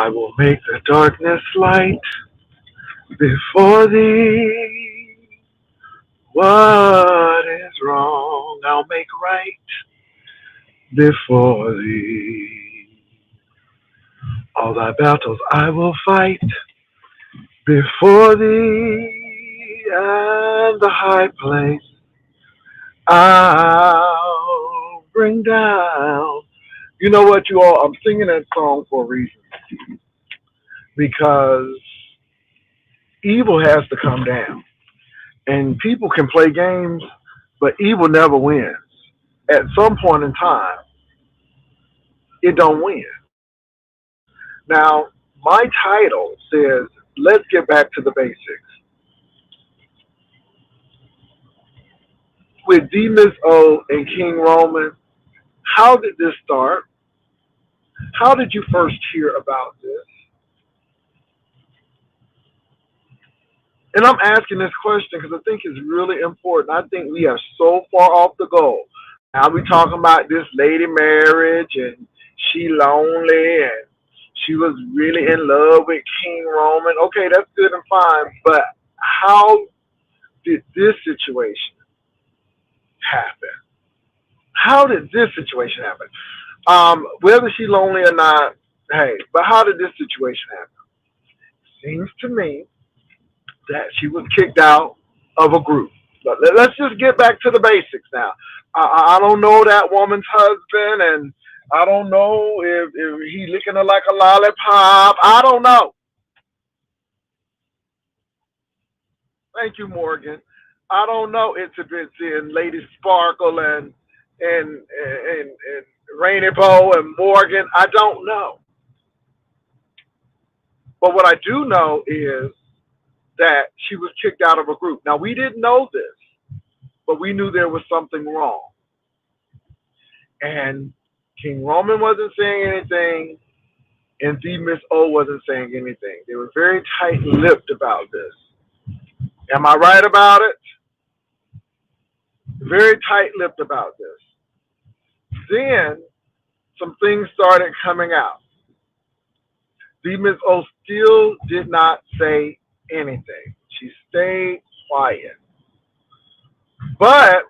I will make the darkness light before thee. What is wrong, I'll make right before thee. All thy battles I will fight before thee, and the high place I'll bring down. You know what, you all? I'm singing that song for a reason because evil has to come down. And people can play games, but evil never wins. At some point in time, it don't win. Now, my title says, let's get back to the basics. With D Miss O and King Roman, how did this start? How did you first hear about this? And I'm asking this question because I think it's really important. I think we are so far off the goal. Now we talking about this lady marriage and she lonely and she was really in love with King Roman. Okay, that's good and fine, but how did this situation happen? How did this situation happen? Whether she's lonely or not, hey, but how did this situation happen? Seems to me that she was kicked out of a group. But let's just get back to the basics now. I don't know that woman's husband, and I don't know if he licking her like a lollipop. I don't know. Thank you, Morgan. I don't know Itsy Bitsy and Lady Sparkle and Rainy Bow and Morgan. I don't know. But what I do know is that she was kicked out of a group. Now, we didn't know this, but we knew there was something wrong. And King Roman wasn't saying anything, and D Miss O wasn't saying anything. They were very tight-lipped about this. Am I right about it? Very tight-lipped about this. Then some things started coming out. D Miss O still did not say anything. She stayed quiet. But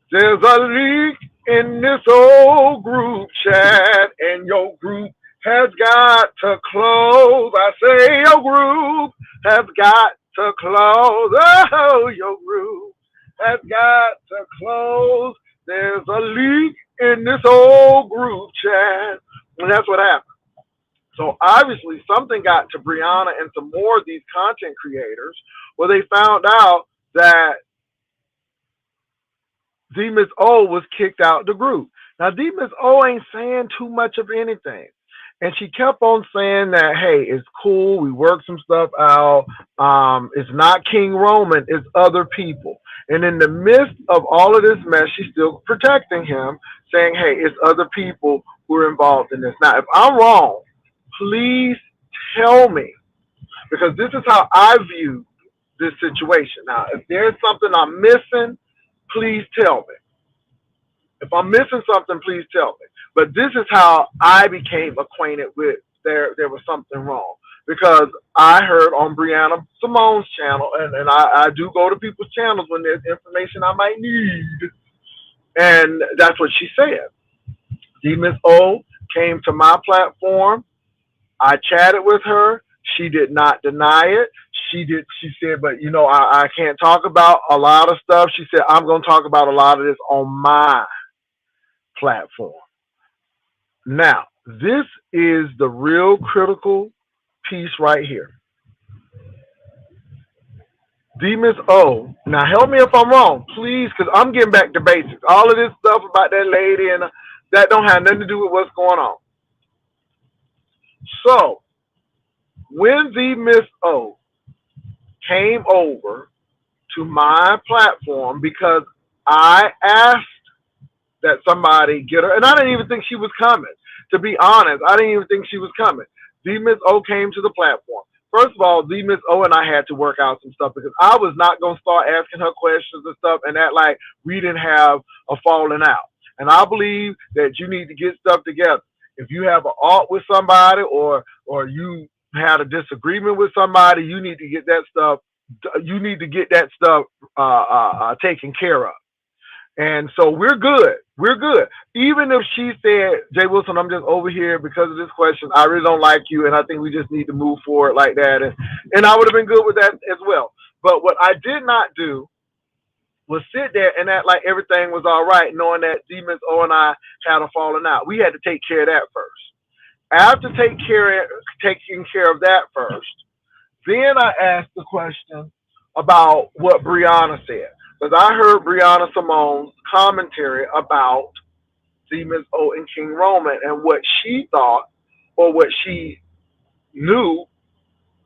there's a leak in this old group chat, and your group has got to close. I say your group has got to close. Oh, your group has got to close. There's a leak in this old group chat. And that's what happened. So obviously something got to Brianna and some more of these content creators where they found out that D Miss O was kicked out the group. Now D Miss O ain't saying too much of anything. And she kept on saying that, hey, it's cool, we worked some stuff out. It's not King Roman, it's other people. And in the midst of all of this mess, she's still protecting him, saying, hey, it's other people who are involved in this. Now, if I'm wrong, please tell me, because this is how I view this situation. Now, if there's something I'm missing, please tell me. If I'm missing something, please tell me. But this is how I became acquainted with there was something wrong. Because I heard on Brianna Simone's channel, and I do go to people's channels when there's information I might need. And that's what she said. D Miss O came to my platform. I chatted with her. She did not deny it. She said, but I can't talk about a lot of stuff. She said, I'm going to talk about a lot of this on my platform. Now, this is the real critical piece right here. D Miss O, now help me if I'm wrong, please, because I'm getting back to basics. All of this stuff about that lady and that don't have nothing to do with what's going on. So, when D Miss O came over to my platform because I asked that somebody get her, and I didn't even think she was coming. To be honest, I didn't even think she was coming. D Miss O came to the platform. First of all, D Miss O and I had to work out some stuff because I was not going to start asking her questions and stuff and act like we didn't have a falling out. And I believe that you need to get stuff together. If you have an art with somebody or or you had a disagreement with somebody, you need to get that stuff. You need to get that stuff taken care of. And so we're good. We're good. Even if she said, Jay Wilson, I'm just over here because of this question. I really don't like you, and I think we just need to move forward like that. And I would have been good with that as well. But what I did not do was sit there and act like everything was all right, knowing that Demons O and I had a falling out. We had to take care of that first. After taking care of that first, then I asked the question about what Brianna said. Because I heard Brianna Simone's commentary about Demons O and King Roman and what she thought or what she knew.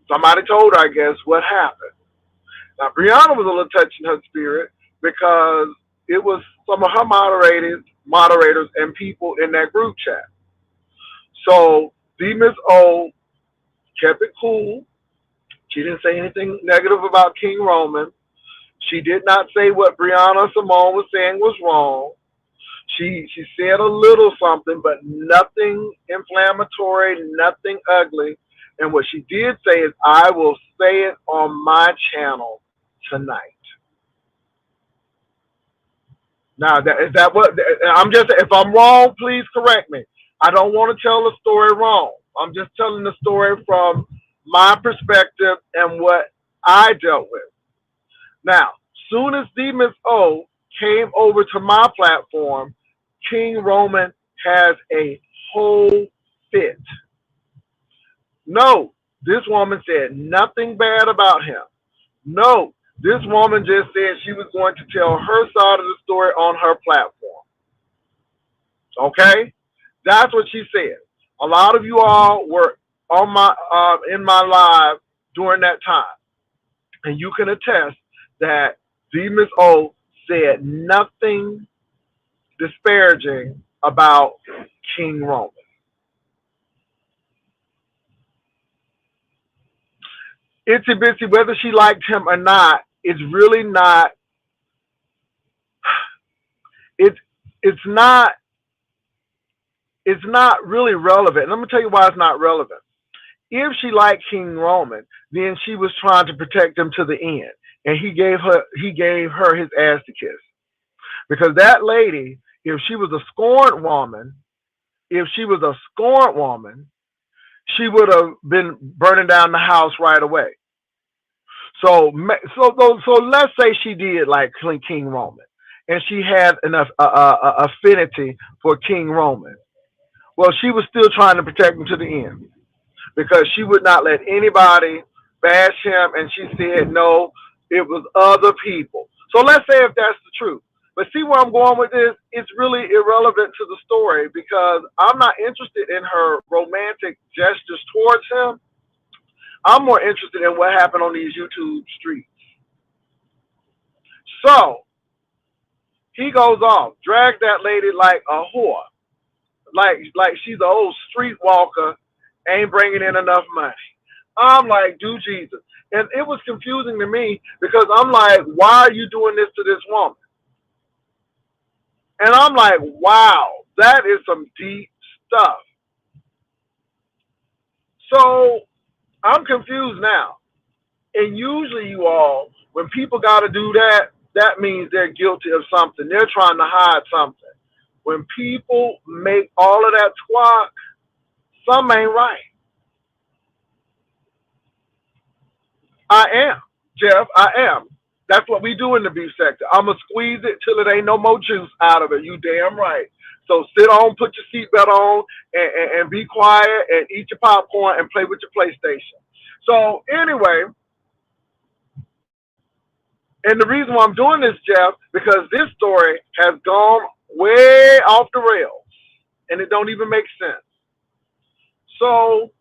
Somebody told her, I guess, what happened. Now, Brianna was a little touched in her spirit because it was some of her moderators and people in that group chat. So Demons O kept it cool. She didn't say anything negative about King Roman. She did not say what Brianna Simone was saying was wrong. She said a little something, but nothing inflammatory, nothing ugly. And what she did say is, I will say it on my channel tonight. Now, is that what I'm just? If I'm wrong, please correct me. I don't want to tell the story wrong. I'm just telling the story from my perspective and what I dealt with. Now, soon as Demons O came over to my platform, King Roman has a whole fit. No, this woman said nothing bad about him. No, this woman just said she was going to tell her side of the story on her platform. Okay? That's what she said. A lot of you all were on my in my live during that time. And you can attest that Demons O said nothing disparaging about King Roman. Itsy Bitsy, whether she liked him or not, it's really not. It's it's not it's not really relevant. Let me tell you why it's not relevant. If she liked King Roman, then she was trying to protect him to the end, and he gave her his ass to kiss. Because that lady, if she was a scorned woman, she would have been burning down the house right away. So let's say she did like King Roman, and she had enough affinity for King Roman. Well, she was still trying to protect him to the end because she would not let anybody bash him, and she said no, it was other people. So let's say if that's the truth. But see where I'm going with this? It's really irrelevant to the story because I'm not interested in her romantic gestures towards him. I'm more interested in what happened on these YouTube streets. So he goes off, drags that lady like a whore, like she's an old streetwalker, ain't bringing in enough money. I'm like, do Jesus. And it was confusing to me because I'm like, why are you doing this to this woman? And I'm like, wow, that is some deep stuff. So I'm confused now. And usually, you all, when people got to do that, that means they're guilty of something. They're trying to hide something. When people make all of that squawk, something ain't right. I am, Jeff. I am. That's what we do in the beef sector. I'm going to squeeze it till it ain't no more juice out of it. You damn right. So sit on, put your seatbelt on, and be quiet and eat your popcorn and play with your PlayStation. So anyway, and the reason why I'm doing this, Jeff, because this story has gone way off the rails, and it don't even make sense. So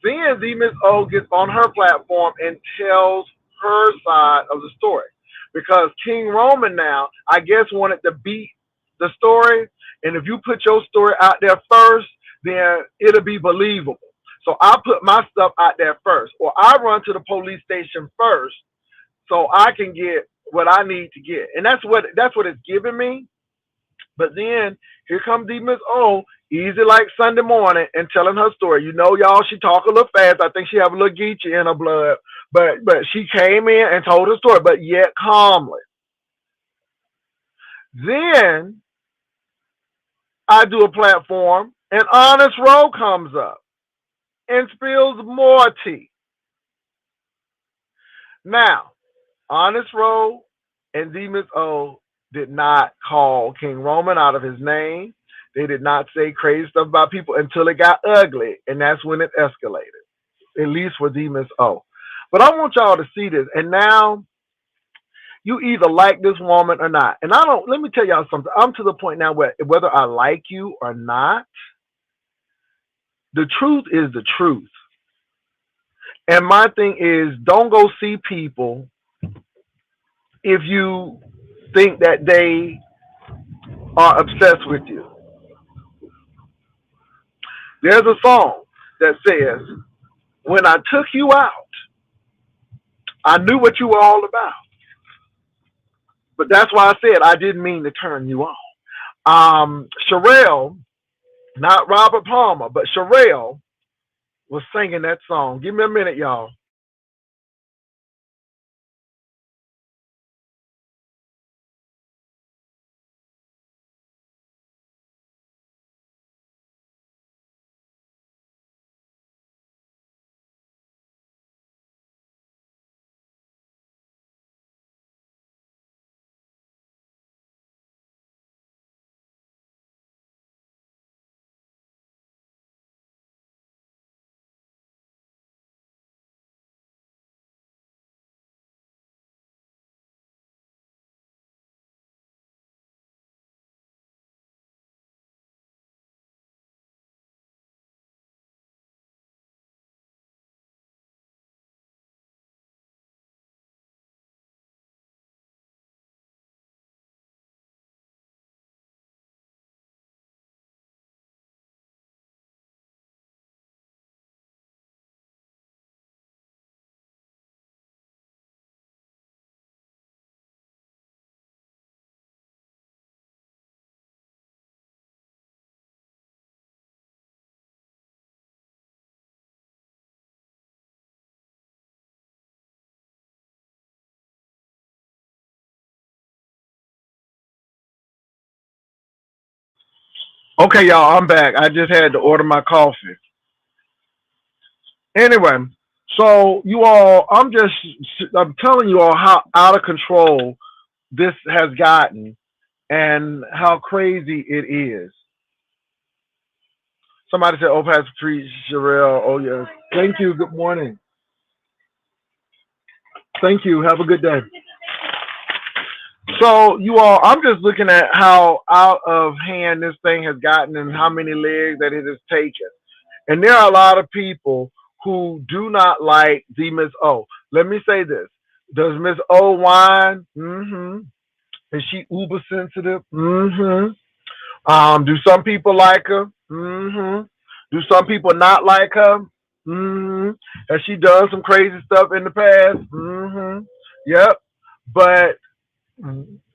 then Demons O gets on her platform and tells her side of the story. Because King Roman now, I guess, wanted to beat the story. And if you put your story out there first, then it'll be believable. So I put my stuff out there first. Or I run to the police station first so I can get what I need to get. And that's what it's giving me. But then here comes Demons O easy like Sunday morning, and telling her story. You know, y'all, she talk a little fast. I think she have a little geechee in her blood, but she came in and told her story, but yet calmly. Then I do a platform, and Honest Row comes up and spills more tea. Now, Honest Row and D Miss O did not call King Roman out of his name. They did not say crazy stuff about people until it got ugly, and that's when it escalated, at least for D Miss O. But I want y'all to see this, and now you either like this woman or not. And I don't, let me tell y'all something. I'm to the point now where whether I like you or not, the truth is the truth. And my thing is, don't go see people if you think that they are obsessed with you. There's a song that says, "When I took you out, I knew what you were all about." But that's why I said I didn't mean to turn you on. Sherelle, not Robert Palmer, but Sherelle was singing that song. Give me a minute, y'all. Okay, y'all, I'm back. I just had to order my coffee. Anyway, so you all, I'm telling you all how out of control this has gotten and how crazy it is. Somebody said, "Oh, Pastor Preach, Sherelle." Oh, yes. Thank you. Good morning. Thank you. Have a good day. So, you all, I'm just looking at how out of hand this thing has gotten and how many legs that it has taken. And there are a lot of people who do not like the Miss O. Let me say this. Does Miss O whine? Mm-hmm. Is she uber sensitive? Mm-hmm. Do some people like her? Mm-hmm. Do some people not like her? Mm-hmm. Has she done some crazy stuff in the past? Mm-hmm. Yep. But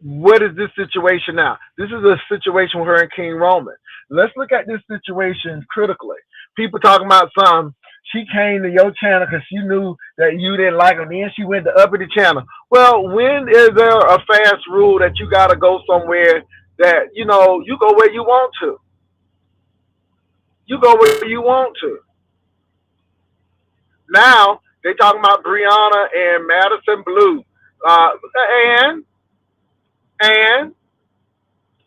what is this situation now? This is a situation with her and King Roman. Let's look at this situation critically. People talking about some. She came to your channel because she knew that you didn't like her. Then she went to up the channel. Well, when is there a fast rule that you got to go somewhere that, you go where you want to? You go where you want to. Now, they talking about Brianna and Madison Blue. Uh, and, and,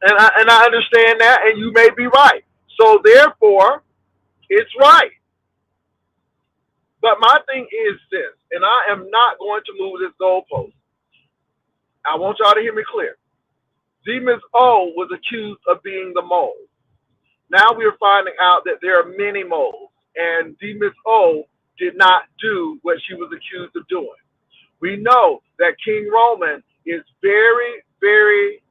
and I understand that, and you may be right. So therefore, it's right. But my thing is this, and I am not going to move this goalpost. I want y'all to hear me clear. Demons O was accused of being the mole. Now we are finding out that there are many moles, and Demons O did not do what she was accused of doing. We know that King Roman is very, very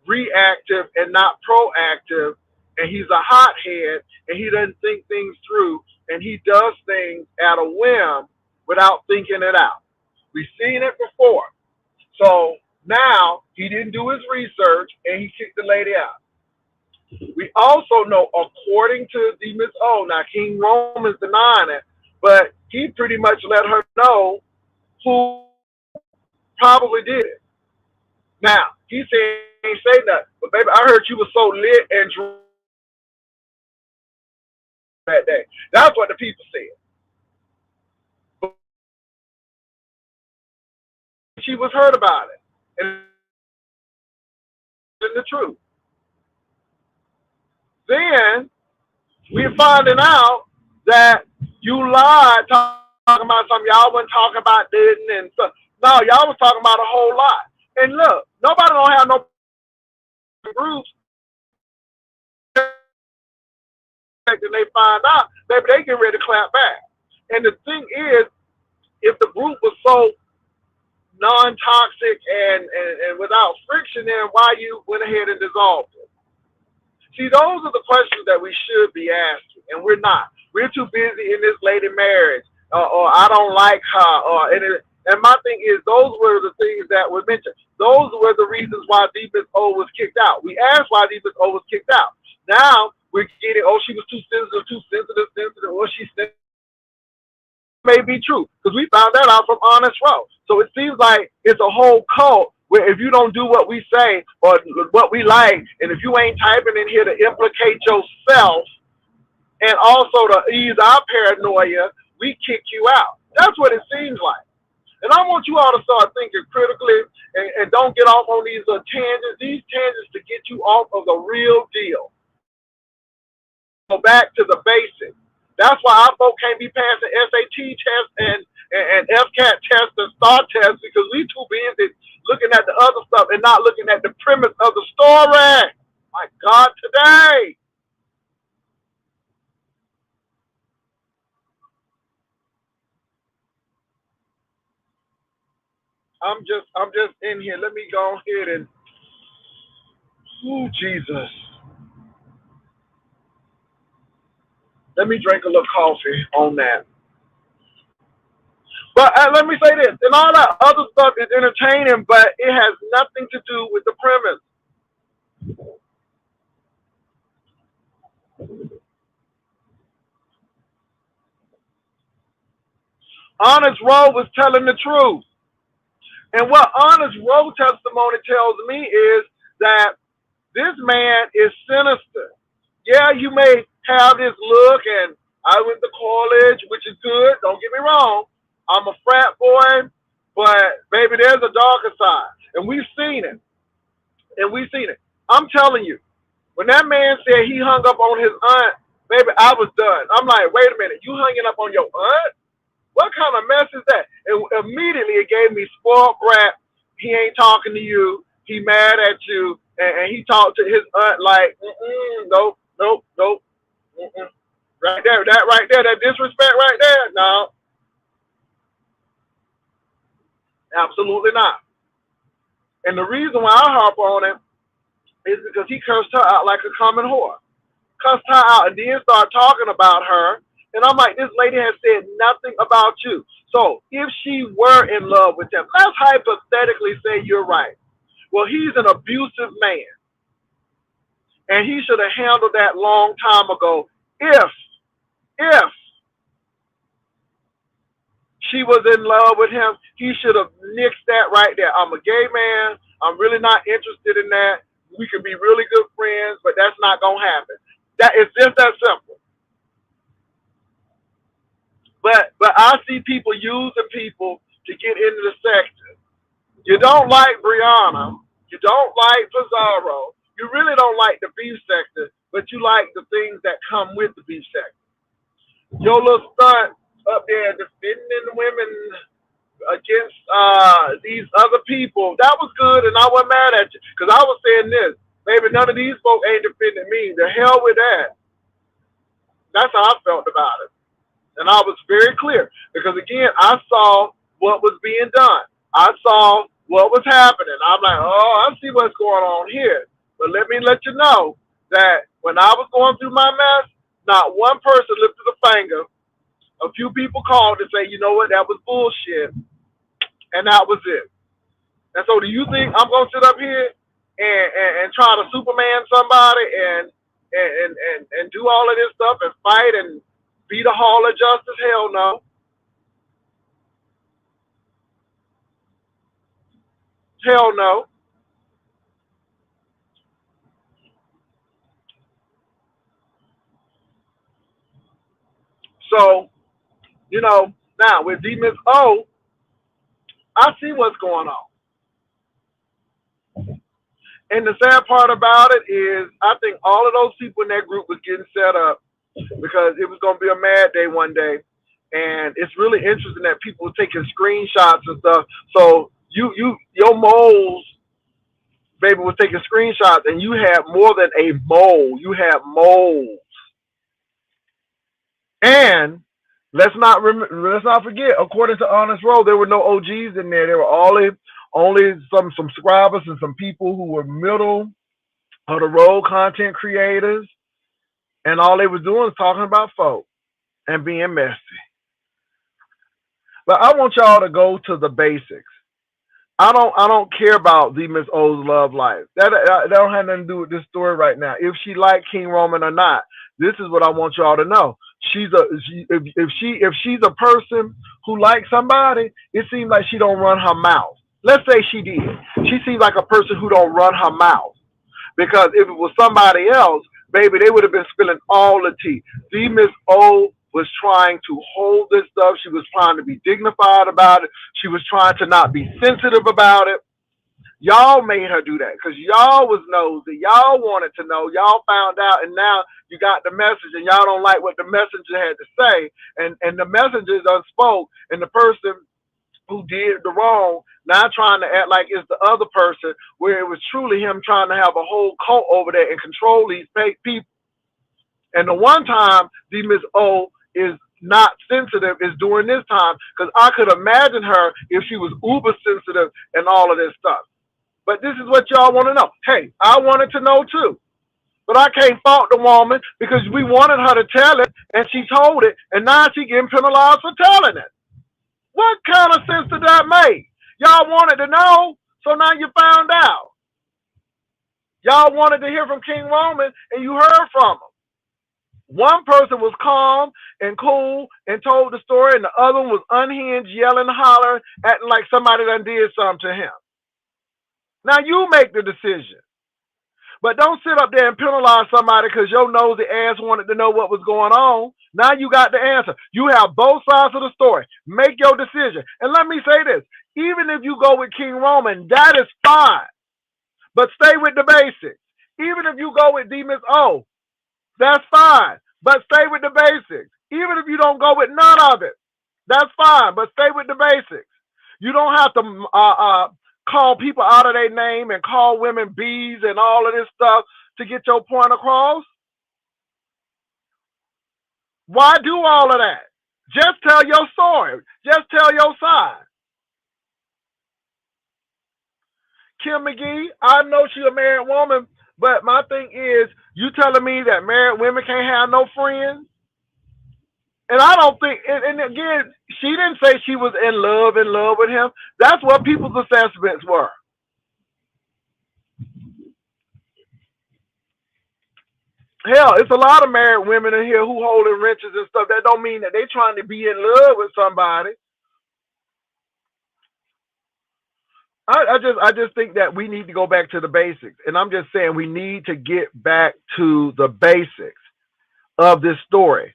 reactive and not proactive, and he's a hothead, and he doesn't think things through, and he does things at a whim without thinking it out. We've seen it before. So now he didn't do his research, and he kicked the lady out. We also know, according to the Miss O, now King Roman's denying it, but he pretty much let her know who probably did it. Now, he said he ain't say nothing, but baby, I heard you was so lit and drunk that day. That's what the people said. But she was hurt about it. And the truth. Then we're finding out that you lied talking about something y'all wasn't talking about didn't and stuff. No, y'all was talking about a whole lot. And look, nobody don't have no groups and they find out, baby, they get ready to clap back. And the thing is, if the group was so non-toxic and without friction, then why you went ahead and dissolved it? See, those are the questions that we should be asking, and we're not. We're too busy in this lady marriage, or I don't like her, and my thing is, those were the things that were mentioned. Those were the reasons why Deepest O was kicked out. We asked why Deepest O was kicked out. Now we're getting, oh, she was too sensitive, or she said may be true because we found that out from Honest Row. So it seems like it's a whole cult where if you don't do what we say or what we like, and if you ain't typing in here to implicate yourself and also to ease our paranoia, we kick you out. That's what it seems like. And I want you all to start thinking critically and don't get off on these tangents. These tangents to get you off of the real deal. Go back to the basics. That's why our folk can't be passing SAT tests and FCAT tests and STAR tests because we too busy looking at the other stuff and not looking at the premise of the story. My God, today. I'm just in here. Let me go ahead and Jesus. Let me drink a little coffee on that. But let me say this, and all that other stuff is entertaining, but it has nothing to do with the premise. Honest Rowe was telling the truth. And what Honest Rowe testimony tells me is that this man is sinister. Yeah, you may have this look, and I went to college, which is good. Don't get me wrong. I'm a frat boy, but baby, there's a darker side, and we've seen it. And we've seen it. I'm telling you, when that man said he hung up on his aunt, baby, I was done. I'm like, wait a minute, you hanging up on your aunt? What kind of mess is that? And immediately it gave me spoiled brat. He ain't talking to you. He mad at you, and he talked to his aunt like, nope, nope, nope, right there, that right there, that disrespect right there. No, absolutely not. And the reason why I harp on him is because he cursed her out like a common whore. Cussed her out and then start talking about her. And I'm like, this lady has said nothing about you. So if she were in love with him, let's hypothetically say you're right. Well, he's an abusive man. And he should have handled that long time ago. If she was in love with him, he should have nixed that right there. I'm a gay man. I'm really not interested in that. We can be really good friends, but that's not going to happen. That is just that simple. But I see people using people to get into the sector. You don't like Brianna. You don't like Pizarro. You really don't like the beef sector, but you like the things that come with the beef sector. Your little stunt up there defending women against these other people, that was good, and I wasn't mad at you. Because I was saying this, baby, none of these folk ain't defending me. The hell with that. That's how I felt about it. And I was very clear because, again, I saw what was being done. I saw what was happening. I'm like, oh, I see what's going on here. But let me let you know that when I was going through my mess, not one person lifted a finger. A few people called to say, you know what, that was bullshit. And that was it. And so do you think I'm going to sit up here and try to Superman somebody and do all of this stuff and fight and be the Hall of Justice? Hell no. Hell no. So, now with D Miss O, I see what's going on. And the sad part about it is, I think all of those people in that group was getting set up because it was going to be a mad day one day. And it's really interesting that people were taking screenshots and stuff. So your moles, baby, was taking screenshots, and you had more than a mole. You had moles. And let's not forget, according to Honest Roll, there were no OGs in there. There were only some subscribers and some people who were middle of the road content creators, and all they were doing was talking about folk and being messy. But I want y'all to go to the basics. I don't care about the Miss O's love life. That don't have nothing to do with this story right now. If she liked King Roman or not, this is what I want y'all to know. If she's a person who likes somebody, it seems like she don't run her mouth. Let's say she did. She seems like a person who don't run her mouth. Because if it was somebody else, baby, they would have been spilling all the tea. The Miss O was trying to hold this stuff. She was trying to be dignified about it. She was trying to not be sensitive about it. Y'all made her do that because y'all was nosy. Y'all wanted to know. Y'all found out, and now you got the message, and y'all don't like what the messenger had to say. And the messenger done spoke, and the person who did the wrong now trying to act like it's the other person, where it was truly him trying to have a whole cult over there and control these people. And the one time the Miss O is not sensitive is during this time, because I could imagine her if she was uber sensitive and all of this stuff. But this is what y'all want to know. Hey, I wanted to know too. But I can't fault the woman because we wanted her to tell it and she told it, and now she getting penalized for telling it. What kind of sense did that make? Y'all wanted to know, so now you found out. Y'all wanted to hear from King Roman, and you heard from him. One person was calm and cool and told the story, and the other one was unhinged, yelling, hollering, acting like somebody done did something to him. Now you make the decision. But don't sit up there and penalize somebody because your nosy ass wanted to know what was going on. Now you got the answer. You have both sides of the story. Make your decision. And let me say this. Even if you go with King Roman, that is fine. But stay with the basics. Even if you go with D Miss O, that's fine. But stay with the basics. Even if you don't go with none of it, that's fine. But stay with the basics. You don't have to call people out of their name and call women bees and all of this stuff to get your point across. Why do all of that? Just tell your story. Just tell your side. Kim McGee, I know she's a married woman, but my thing is, you telling me that married women can't have no friends? And I don't think, and again, she didn't say she was in love with him. That's what people's assessments were. Hell, it's a lot of married women in here who holding wrenches and stuff. That don't mean that they trying to be in love with somebody. I just think that we need to go back to the basics. And I'm just saying we need to get back to the basics of this story.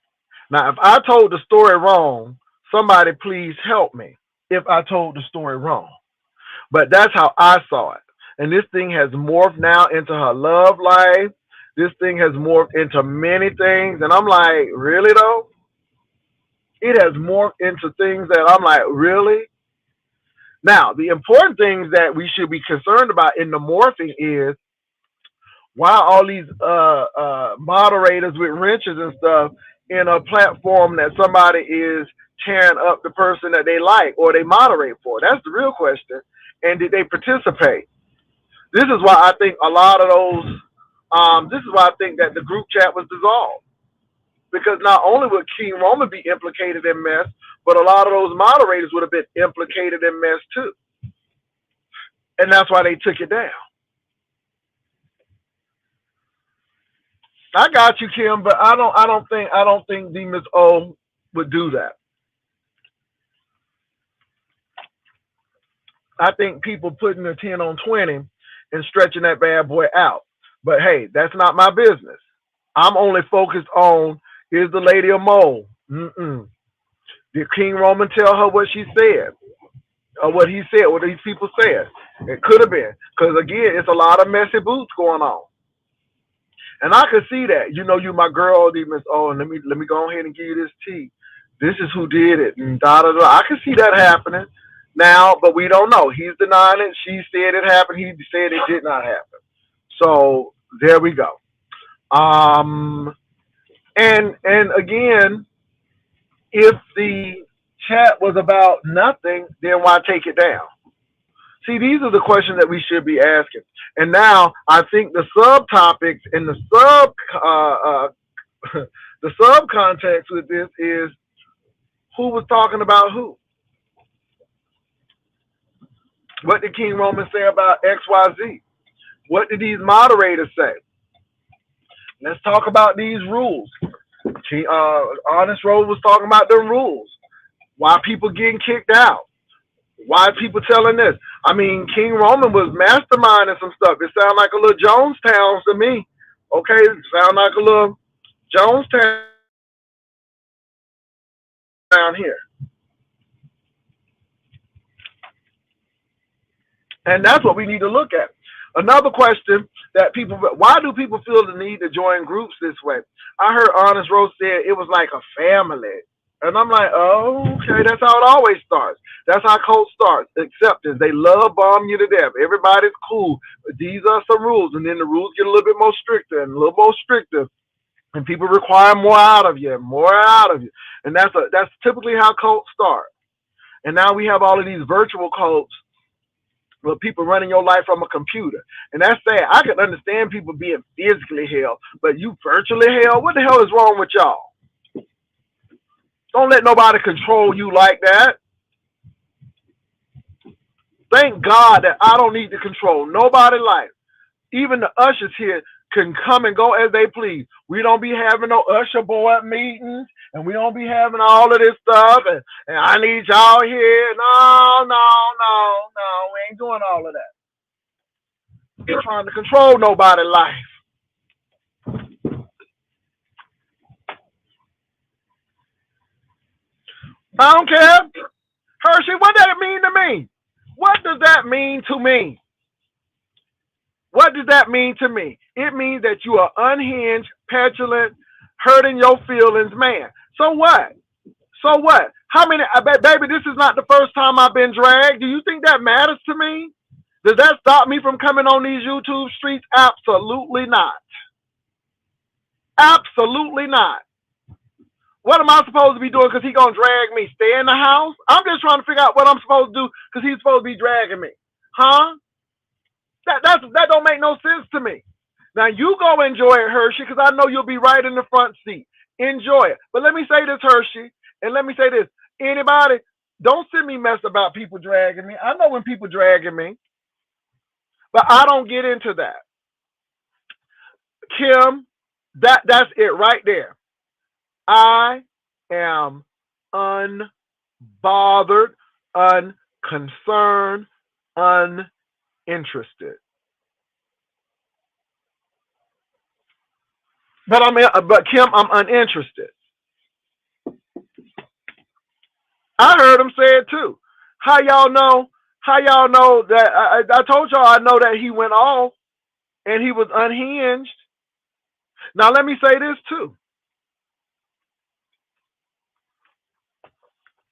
Now, if I told the story wrong, somebody please help me if I told the story wrong. But that's how I saw it. And this thing has morphed now into her love life. This thing has morphed into many things. And I'm like, really though? It has morphed into things that I'm like, really? Now, the important things that we should be concerned about in the morphing is why all these moderators with wrenches and stuff in a platform that somebody is tearing up the person that they like or they moderate for. That's the real question. And did they participate? This is why I think a lot of those, this is why I think that the group chat was dissolved. Because not only would King Roman be implicated in mess, but a lot of those moderators would have been implicated in mess too. And that's why they took it down. I got you, Kim, but I don't think D Miss O would do that. I think people putting a 10 on 20 and stretching that bad boy out. But hey, that's not my business. I'm only focused on, is the lady a mole? Mm-mm. Did King Roman tell her what she said? Or what he said, what these people said? It could have been. Because again, it's a lot of messy boots going on. And I could see that. You know, you my girl, Miss O, and let me go ahead and give you this tea. This is who did it, and da da da. I can see that happening now, but we don't know. He's denying it. She said it happened. He said it did not happen. So there we go. Um, and again, if the chat was about nothing, then why take it down? See, these are the questions that we should be asking. And now I think the subtopics and the subcontext with this is who was talking about who. What did King Roman say about XYZ? What did these moderators say? Let's talk about these rules. Honest Rose was talking about the rules. Why people getting kicked out? Why people telling this? I mean, King Roman was masterminding some stuff. It sounded like a little Jonestown to me. Okay, it sounded like a little Jonestown down here. And that's what we need to look at. Another question that people, why do people feel the need to join groups this way? I heard Honest Rose said it was like a family. And I'm like, oh, okay, that's how it always starts. That's how cults start. Acceptance. They love bomb you to death. Everybody's cool. But these are some rules. And then the rules get a little bit more stricter and a little more stricter. And people require more out of you, more out of you. And that's typically how cults start. And now we have all of these virtual cults with people running your life from a computer. And that's sad. I can understand people being physically hell, but you virtually hell? What the hell is wrong with y'all? Don't let nobody control you like that. Thank God that I don't need to control nobody's life. Even the ushers here can come and go as they please. We don't be having no usher board meetings, and we don't be having all of this stuff, and I need y'all here. No, no, no, no. We ain't doing all of that. You're trying to control nobody's life. I don't care. Hershey, what does that mean to me? What does that mean to me? What does that mean to me? It means that you are unhinged, petulant, hurting your feelings, man. So what? So what? How many, baby, this is not the first time I've been dragged. Do you think that matters to me? Does that stop me from coming on these YouTube streets? Absolutely not. Absolutely not. What am I supposed to be doing because he's going to drag me? Stay in the house? I'm just trying to figure out what I'm supposed to do because he's supposed to be dragging me. Huh? That don't make no sense to me. Now you go enjoy it, Hershey, because I know you'll be right in the front seat. Enjoy it. But let me say this, Hershey, and let me say this. Anybody, don't send me mess about people dragging me. I know when people dragging me, but I don't get into that. Kim, that's it right there. I am unbothered, unconcerned, uninterested. But Kim, I'm uninterested. I heard him say it too. How y'all know? How y'all know that? I told y'all I know that he went off and he was unhinged. Now let me say this too.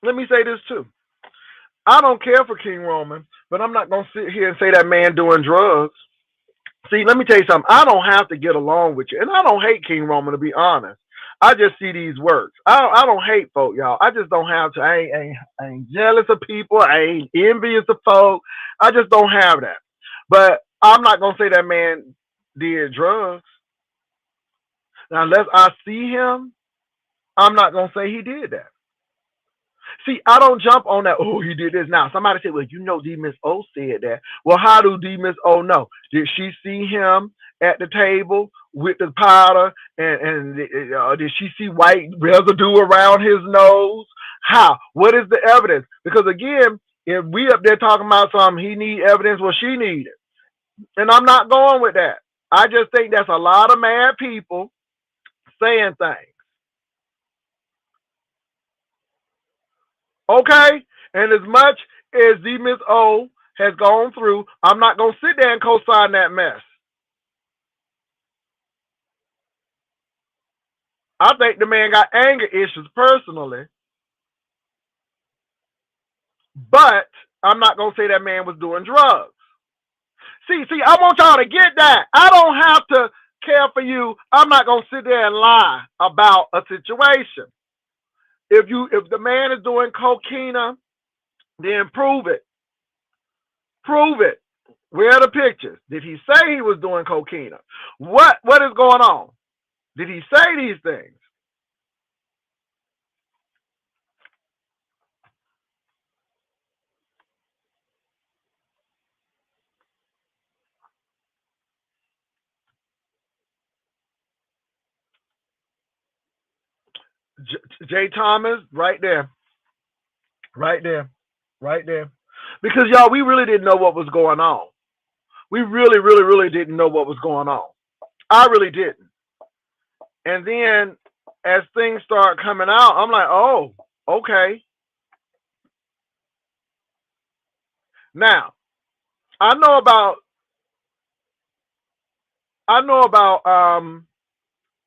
Let me say this too. I don't care for King Roman, but I'm not gonna sit here and say that man doing drugs. See, let me tell you something. I don't have to get along with you, and I don't hate King Roman to be honest. I just see these works. I don't hate folk, y'all. I just don't have to. I ain't jealous of people. I ain't envious of folk. I just don't have that. But I'm not gonna say that man did drugs. Now, unless I see him, I'm not gonna say he did that. See, I don't jump on that. Oh, he did this. Now, somebody said, "Well, you know, D Miss O said that." Well, how do D Miss O know? Did she see him at the table with the powder, and did she see white residue around his nose? How? What is the evidence? Because again, if we up there talking about something, he need evidence, well, she need it, and I'm not going with that. I just think that's a lot of mad people saying things. Okay, and as much as the Miss O has gone through, I'm not gonna sit there and co-sign that mess. I think the man got anger issues personally, but I'm not gonna say that man was doing drugs. See, I want y'all to get that. I don't have to care for you. I'm not gonna sit there and lie about a situation. If the man is doing cocaine, then prove it. Prove it. Where are the pictures? Did he say he was doing cocaine? What is going on? Did he say these things? Jay Thomas, right there, right there, right there. Because y'all, we really didn't know what was going on. We really, really, really didn't know what was going on. I really didn't. And then as things start coming out, I'm like, oh, okay. Now I know about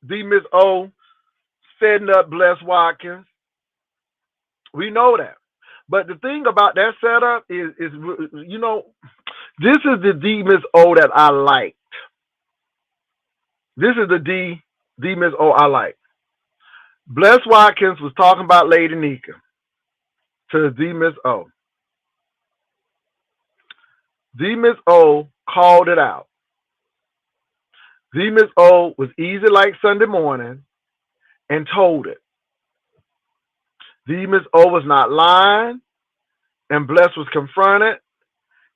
the Miss O setting up Bless Watkins. We know that. But the thing about that setup is this is the D Miss O that I like. This is the D Miss O I like. Bless Watkins was talking about Lady Nika to D Miss O. D Miss O called it out. D Miss O was easy like Sunday morning and told it. D Miss O was not lying, and Bless was confronted,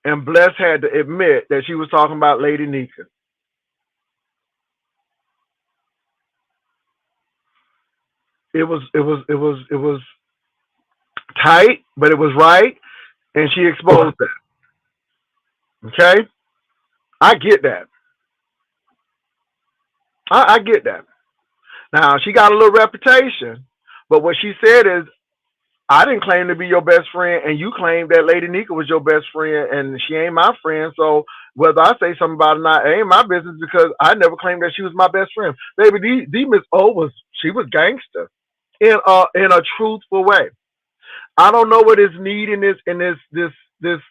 and Bless had to admit that she was talking about Lady Nika. It was tight, but it was right, and she exposed that. Okay, I get that. I get that. Now she got a little reputation, but what she said is, I didn't claim to be your best friend, and you claimed that Lady Nika was your best friend, and she ain't my friend. So whether I say something about it or not, it ain't my business because I never claimed that she was my best friend. Baby, the Miss O was gangster in a truthful way. I don't know where this need in this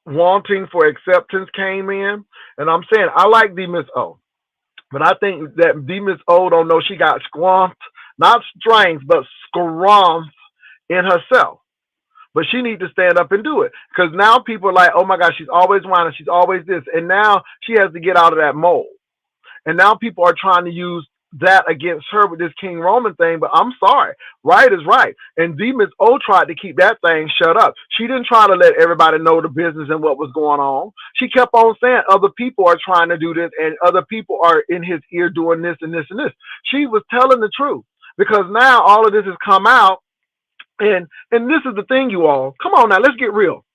wanting for acceptance came in, and I'm saying I like the Miss O, but I think that the Miss O don't know she got squamped, not strength, but scrumped in herself. But she needs to stand up and do it. Because now people are like, oh my gosh, she's always whining, she's always this. And now she has to get out of that mold. And now people are trying to use that against her with this King Roman thing. But I'm sorry, right is right. And D Miss O tried to keep that thing shut up. She didn't try to let everybody know the business and what was going on. She kept on saying other people are trying to do this and other people are in his ear doing this and this and this. She was telling the truth. Because now all of this has come out. And this is the thing, you all. Come on now, let's get real.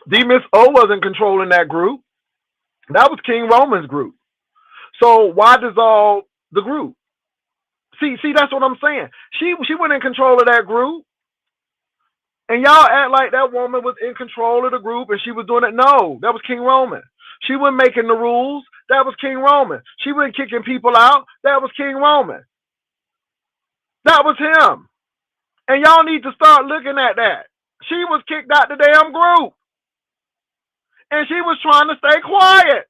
D Miss O wasn't controlling that group. That was King Roman's group. So why dissolve the group? See, that's what I'm saying. She wasn't in control of that group. And y'all act like that woman was in control of the group and she was doing it. No, that was King Roman. She wasn't making the rules. That was King Roman. She wasn't kicking people out. That was King Roman. That was him. And y'all need to start looking at that. She was kicked out the damn group. And she was trying to stay quiet.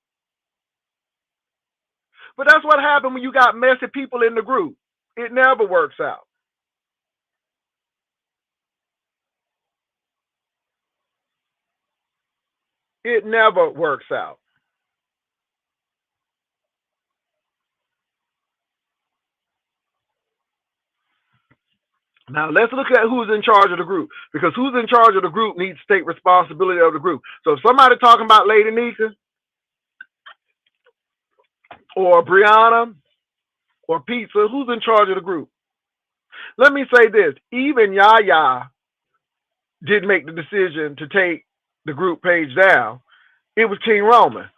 But that's what happened when you got messy people in the group. It never works out. It never works out. Now let's look at who's in charge of the group. Because who's in charge of the group needs to take responsibility of the group. So if somebody talking about Lady Nika, or Brianna or Pizza, who's in charge of the group? Let me say this. Even Yaya didn't make the decision to take the group page down. It was King Roman.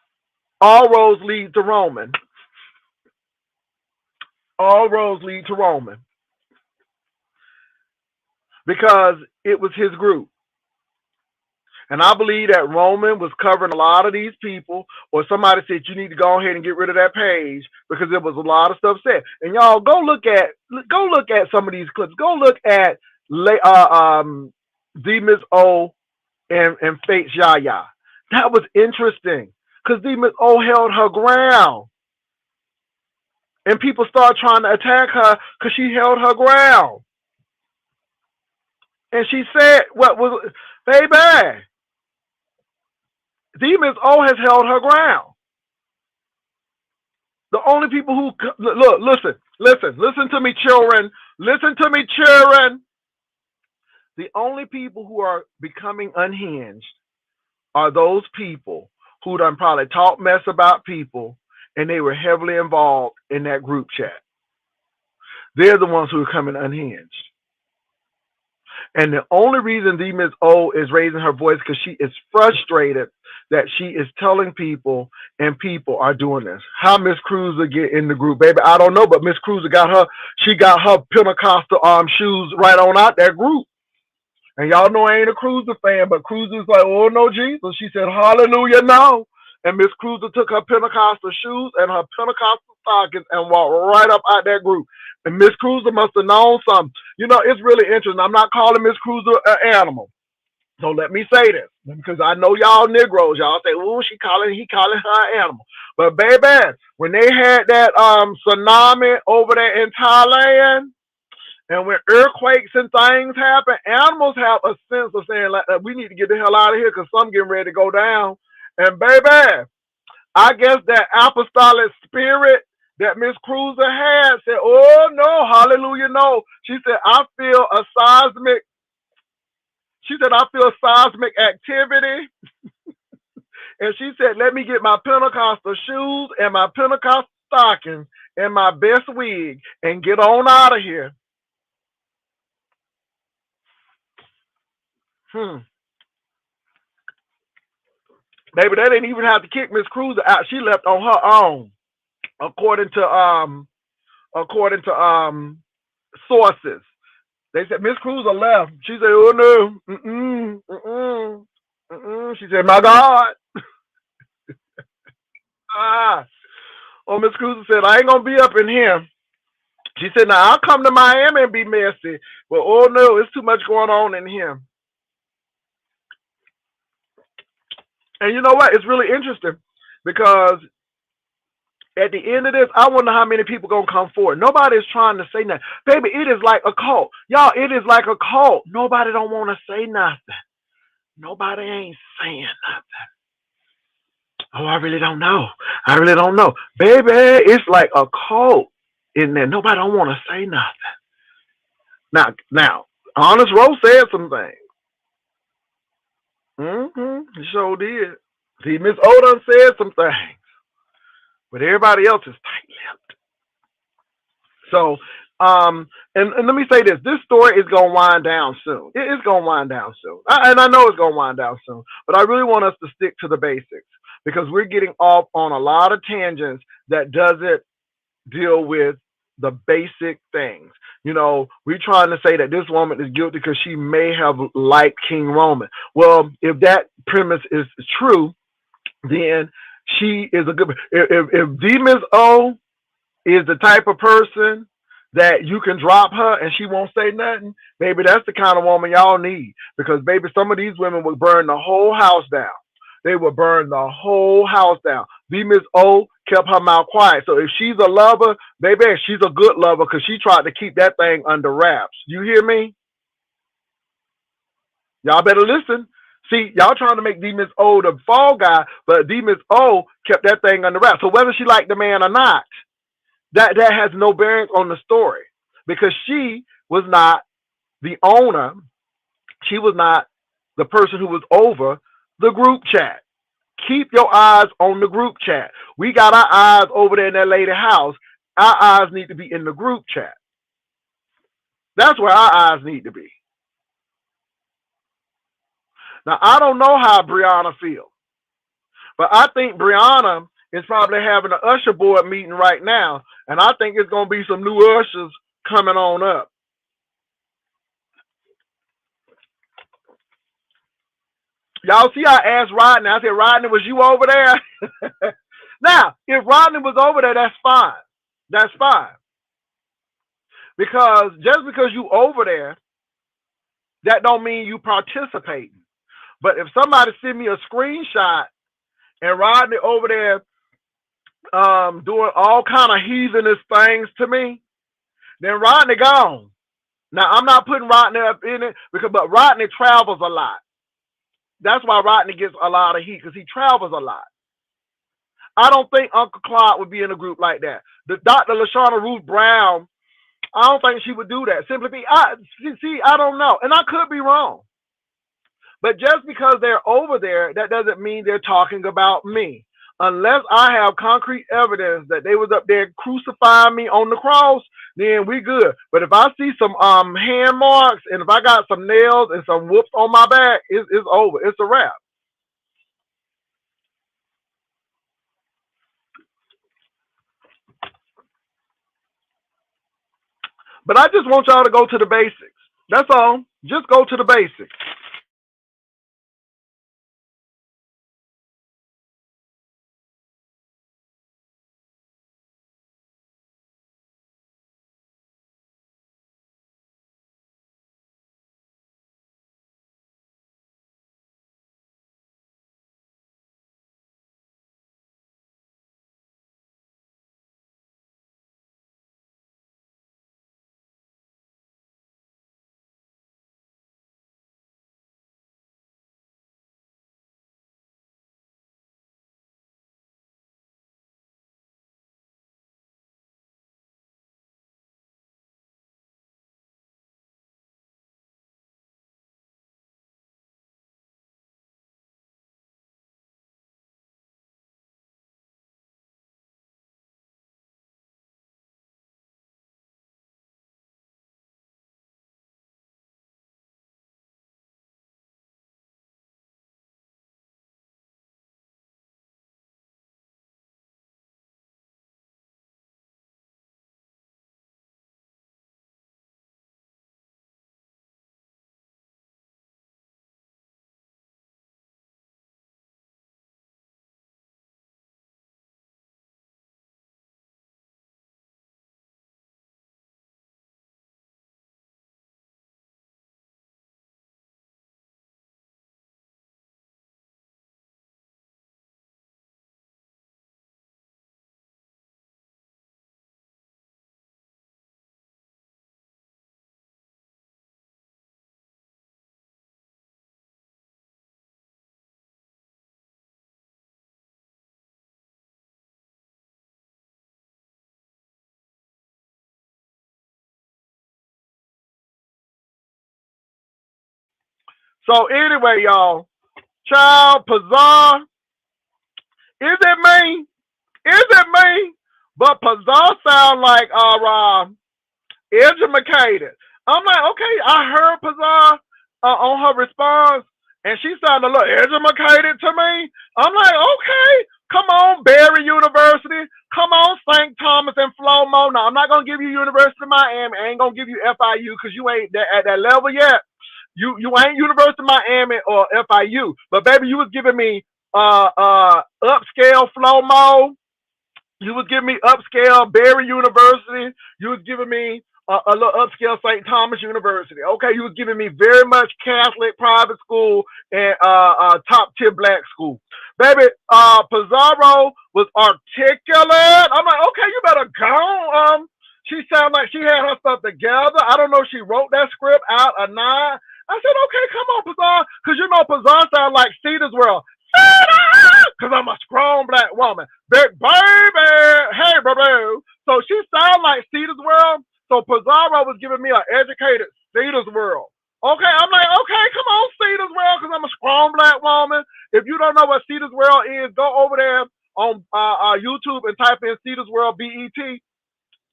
All roads lead to Roman. All roads lead to Roman. Because it was his group. And I believe that Roman was covering a lot of these people, or somebody said you need to go ahead and get rid of that page because there was a lot of stuff said. And y'all go look at some of these clips. Go look at D Miss O and Fate's Yaya. That was interesting because D Miss O held her ground. And people started trying to attack her because she held her ground. And she said, what was, baby, D Miss O has held her ground. The only people who, look, listen to me, children. Listen to me, children. The only people who are becoming unhinged are those people who done probably talk mess about people and they were heavily involved in that group chat. They're the ones who are coming unhinged. And the only reason D Miss O is raising her voice because she is frustrated that she is telling people and people are doing this. How Miss Cruiser get in the group, baby? I don't know, but Miss Cruiser got her Pentecostal shoes right on out that group. And y'all know I ain't a Cruiser fan, but Cruiser's like, oh no, Jesus. She said, hallelujah, no. And Miss Cruiser took her Pentecostal shoes and her Pentecostal stockings and walked right up out that group. And Miss Cruiser must have known something. You know, it's really interesting. I'm not calling Miss Cruiser an animal. So let me say this, because I know y'all Negroes. Y'all say, oh, he calling her an animal. But baby, when they had that tsunami over there in Thailand, and when earthquakes and things happen, animals have a sense of saying, like, we need to get the hell out of here because something getting ready to go down. And baby, I guess that apostolic spirit that Miss Cruiser had said, oh no, hallelujah, no. She said, I feel seismic activity. And she said, let me get my Pentecostal shoes and my Pentecostal stockings and my best wig and get on out of here. Baby, they didn't even have to kick Miss Cruiser out. She left on her own, according to sources. They said Miss Cruiser left. She said, "Oh no, She said, "My God." Oh, Miss Cruiser said, "I ain't gonna be up in here." She said, "Now I'll come to Miami and be messy, but oh no, it's too much going on in here." And you know what? It's really interesting because at the end of this, I wonder how many people gonna come forward. Nobody is trying to say nothing. Baby, it is like a cult. Y'all, it is like a cult. Nobody don't want to say nothing. Nobody ain't saying nothing. Oh, I really don't know. I really don't know. Baby, it's like a cult in there. Nobody don't want to say nothing. Now, Honest Rose said some things. He sure did. See, Miss Odom said some things. But everybody else is tight-lipped. So, and let me say this. This story is going to wind down soon. It is going to wind down soon. And I know it's going to wind down soon. But I really want us to stick to the basics because we're getting off on a lot of tangents that doesn't deal with the basic things. You know, we're trying to say that this woman is guilty because she may have liked King Roman. Well, if that premise is true, then she is a good. If D Miss O is the type of person that you can drop her and she won't say nothing, baby, that's the kind of woman y'all need. Because baby, some of these women would burn the whole house down. They would burn the whole house down. D Miss O kept her mouth quiet. So if she's a lover, baby, she's a good lover because she tried to keep that thing under wraps. You hear me? Y'all better listen. See, y'all trying to make D Miss O the fall guy, but D Miss O kept that thing under wraps. So whether she liked the man or not, that has no bearing on the story because she was not the owner. She was not the person who was over the group chat. Keep your eyes on the group chat. We got our eyes over there in that lady house. Our eyes need to be in the group chat. That's where our eyes need to be. Now, I don't know how Brianna feels, but I think Brianna is probably having an usher board meeting right now, and I think it's going to be some new ushers coming on up. Y'all see, I asked Rodney. I said, Rodney, was you over there? Now, if Rodney was over there, that's fine. That's fine. Because just because you over there, that don't mean you participating. But if somebody send me a screenshot and Rodney over there doing all kind of heathenish things to me, then Rodney gone. Now, I'm not putting Rodney up in it, but Rodney travels a lot. That's why Rodney gets a lot of heat, because he travels a lot. I don't think Uncle Claude would be in a group like that. The Dr. LaShawna Ruth Brown, I don't think she would do that. Simply I don't know. And I could be wrong. But just because they're over there, that doesn't mean they're talking about me. Unless I have concrete evidence that they was up there crucifying me on the cross, then we good. But if I see some hand marks and if I got some nails and some whoops on my back, it's over. It's a wrap. But I just want y'all to go to the basics. That's all. Just go to the basics. So anyway, y'all, Child Pazar, is it me? Is it me? But Pazar sound like educated. I'm like, okay, I heard Pazar on her response, and she sounded a little educated to me. I'm like, okay, come on, Barry University. Come on, St. Thomas and Flomo. Now, I'm not going to give you University of Miami. I ain't going to give you FIU because you ain't at that level yet. You ain't University of Miami or FIU. But, baby, you was giving me upscale Flomo. You was giving me upscale Barry University. You was giving me a little upscale St. Thomas University. Okay, you was giving me very much Catholic private school and top tier black school. Baby, Pizarro was articulate. I'm like, okay, you better go. She sounded like she had her stuff together. I don't know if she wrote that script out or not. I said, okay, come on, Pizarro, because you know Pizarro sounds like Cedar's World. Because I'm a strong black woman. Big baby. Hey, boo. So she sounds like Cedar's World. So Pizarro was giving me an educated Cedar's World. Okay, I'm like, okay, come on, Cedar's World, because I'm a strong black woman. If you don't know what Cedar's World type in Cedar's World BET,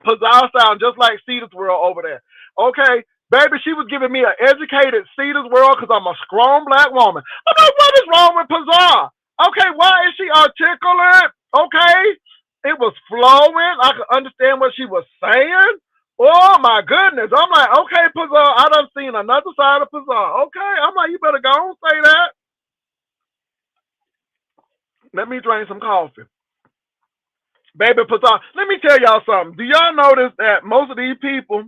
Pazar sound just like Cedar's World over there. Okay, baby, she was giving me an educated Cedar's World because I'm a strong black woman. I'm like, what is wrong with Pazar? Okay, why is she articulate? Okay, it was flowing. I could understand what she was saying. Oh my goodness. I'm like, okay, Pazar, I done seen another side of Pazar. Okay, I'm like, you better go and say that. Let me drink some coffee. Baby Pazar, let me tell y'all something. Do y'all notice that most of these people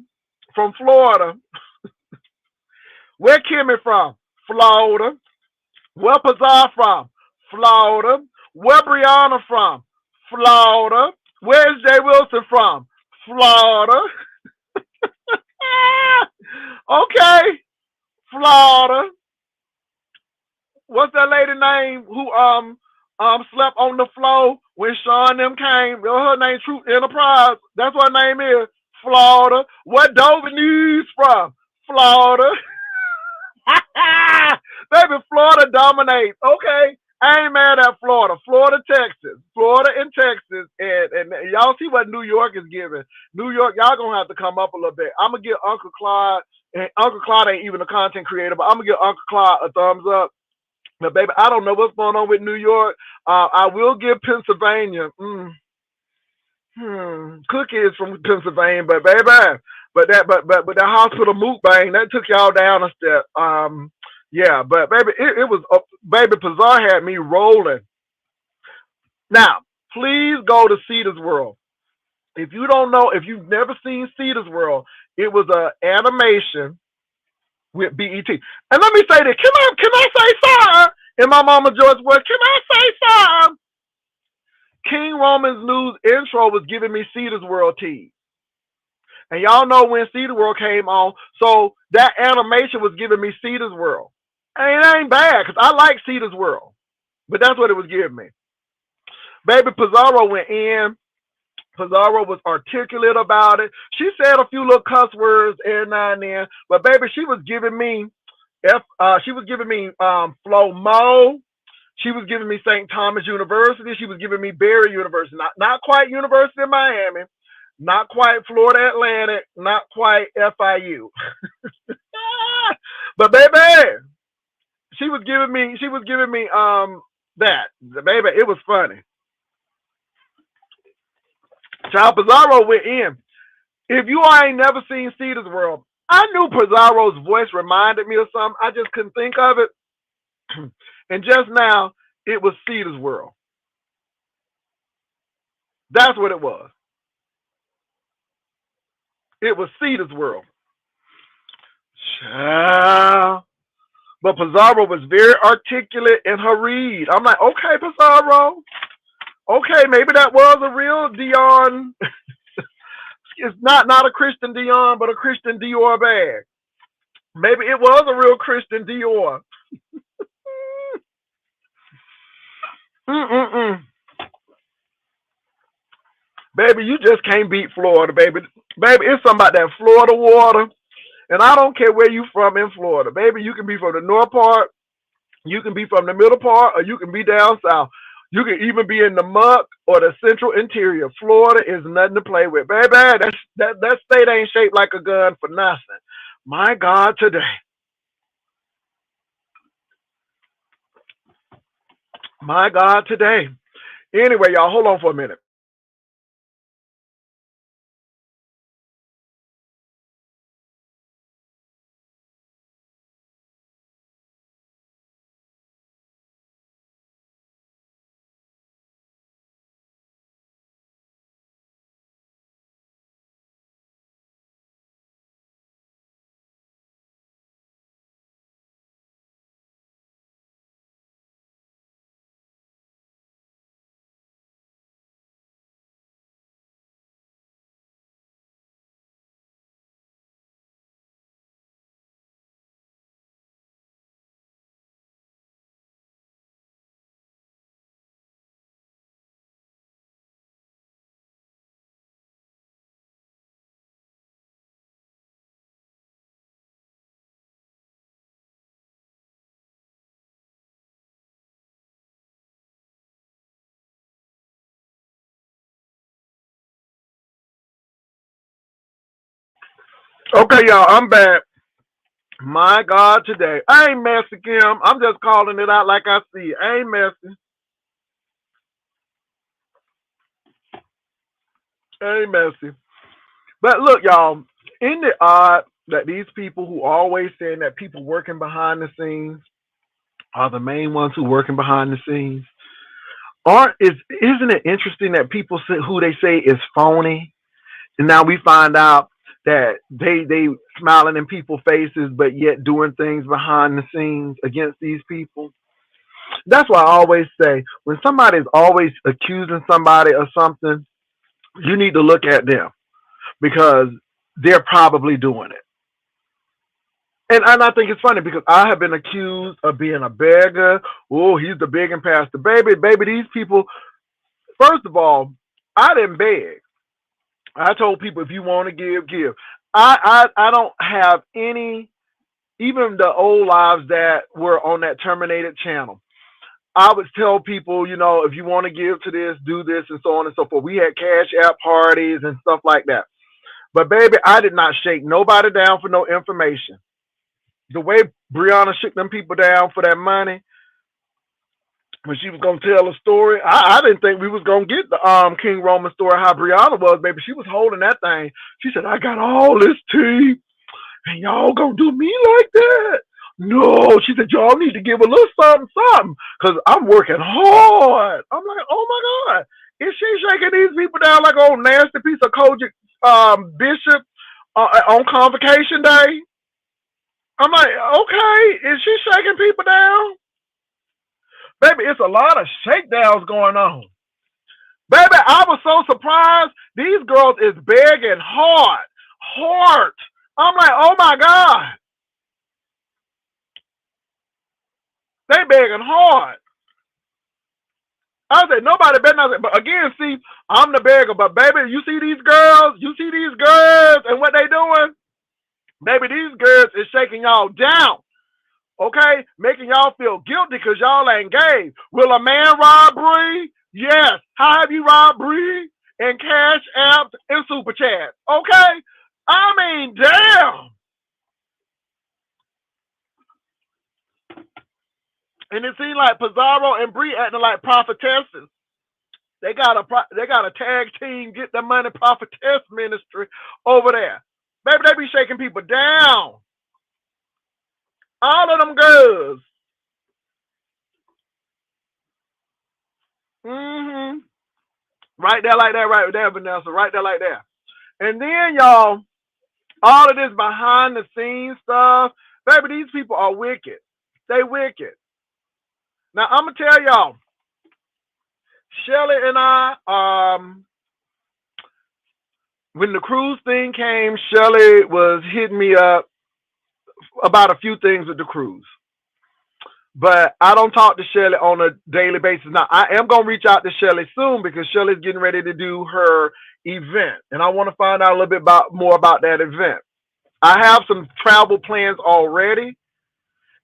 from Florida, where Kimmy from? Florida. Where Pazar from? Florida. Where Brianna from? Florida. Where's Jay Wilson from? Florida. Okay, Florida. What's that lady name who slept on the floor when Sean them came? Her name Truth Enterprise. That's what her name is. Florida. What Dover News from? Florida. Baby, Florida dominates. Okay. I ain't mad at Florida. Florida, Texas. Florida and Texas. And y'all see what New York is giving. New York, y'all gonna have to come up a little bit. I'm gonna give Uncle Clyde, and Uncle Clyde ain't even a content creator, but I'm gonna give Uncle Clyde a thumbs up. But baby, I don't know what's going on with New York. I will give Pennsylvania. Cookie is from Pennsylvania, but baby, but that hospital moot bang that took y'all down a step. Yeah, but baby, it was baby Pazar had me rolling. Now, please go to Cedar's World. If you don't know, if you've never seen Cedar's World, it was an animation with BET. And let me say this: can I say something? In my mama George voice, can I say something? King Roman's News intro was giving me Cedar's World tease. And y'all know when Cedar's World came on, so that animation was giving me Cedar's World. And it ain't bad, because I like Cedar's World. But that's what it was giving me. Baby Pizarro went in. Pizarro was articulate about it. She said a few little cuss words every now and then. But baby, she was giving me Flo Mo. She was giving me St. Thomas University. She was giving me Barry University. Not quite University of Miami. Not quite Florida Atlantic. Not quite FIU. But baby, she was giving me that. Baby, it was funny. Child Pizarro went in. If you ain't never seen Cedar's World, I knew Pizarro's voice reminded me of something. I just couldn't think of it. And just now, it was Cedar's World. That's what it was. It was Cedar's World. Child. But Pizarro was very articulate in her read. I'm like, okay, Pizarro. Okay, maybe that was a real Dion. It's not a Christian Dion, but a Christian Dior bag. Maybe it was a real Christian Dior. Mm-mm-mm. Baby, you just can't beat Florida, baby. Baby, it's something about that Florida water. And I don't care where you from in Florida. Baby, you can be from the north part, you can be from the middle part, or you can be down south. You can even be in the muck or the central interior. Florida is nothing to play with. Baby, that state ain't shaped like a gun for nothing. My God, today. My God, today. Anyway, y'all, hold on for a minute. Okay, y'all, I'm back. My God, today. I ain't messy, Kim. I'm just calling it out like I see it. I ain't messy. I ain't messy. But look, y'all, isn't it odd that these people who always saying that people working behind the scenes are the main ones who working behind the scenes? Isn't it interesting that people say, who they say is phony, and now we find out that they smiling in people's faces, but yet doing things behind the scenes against these people. That's why I always say when somebody's always accusing somebody of something, you need to look at them because they're probably doing it. And I think it's funny because I have been accused of being a beggar. Oh, he's the begging pastor. Baby, these people, first of all, I didn't beg. I told people if you want to give, give. I don't have any, even the old lives that were on that terminated channel. I would tell people, if you want to give to this, do this, and so on and so forth. We had cash app parties and stuff like that. But baby, I did not shake nobody down for no information. The way Brianna shook them people down for that money when she was gonna tell a story, I didn't think we was gonna get the King Roman story how Brianna was, baby. She was holding that thing. She said, I got all this tea and y'all gonna do me like that? No, she said, y'all need to give a little something, something, because I'm working hard. I'm like, oh my God. Is she shaking these people down like old nasty piece of Kojic bishop on convocation day? I'm like, okay, is she shaking people down? Baby, it's a lot of shakedowns going on. Baby, I was so surprised. These girls is begging hard. Hard. I'm like, oh my God. They begging hard. I said, nobody better not say, but again, see, I'm the beggar, but baby, you see these girls and what they doing? Baby, these girls is shaking y'all down. Okay? Making y'all feel guilty because y'all ain't gay. Will a man rob Bree? Yes. How have you robbed Bree? In cash apps and super chat. Okay? I mean, damn. And it seems like Pizarro and Bree acting like prophetesses. They got a tag team, get the money prophetess ministry over there. Baby, they be shaking people down. All of them girls. Mm-hmm. Right there like that, right there, Vanessa. Right there like that. And then y'all, all of this behind the scenes stuff, baby, these people are wicked. They wicked. Now I'm gonna tell y'all, Shelly and I, when the cruise thing came, Shelly was hitting me up about a few things with the cruise. But I don't talk to Shelly on a daily basis. Now I am gonna reach out to Shelly soon because Shelly's getting ready to do her event, and I want to find out a little bit more about that event. I have some travel plans already,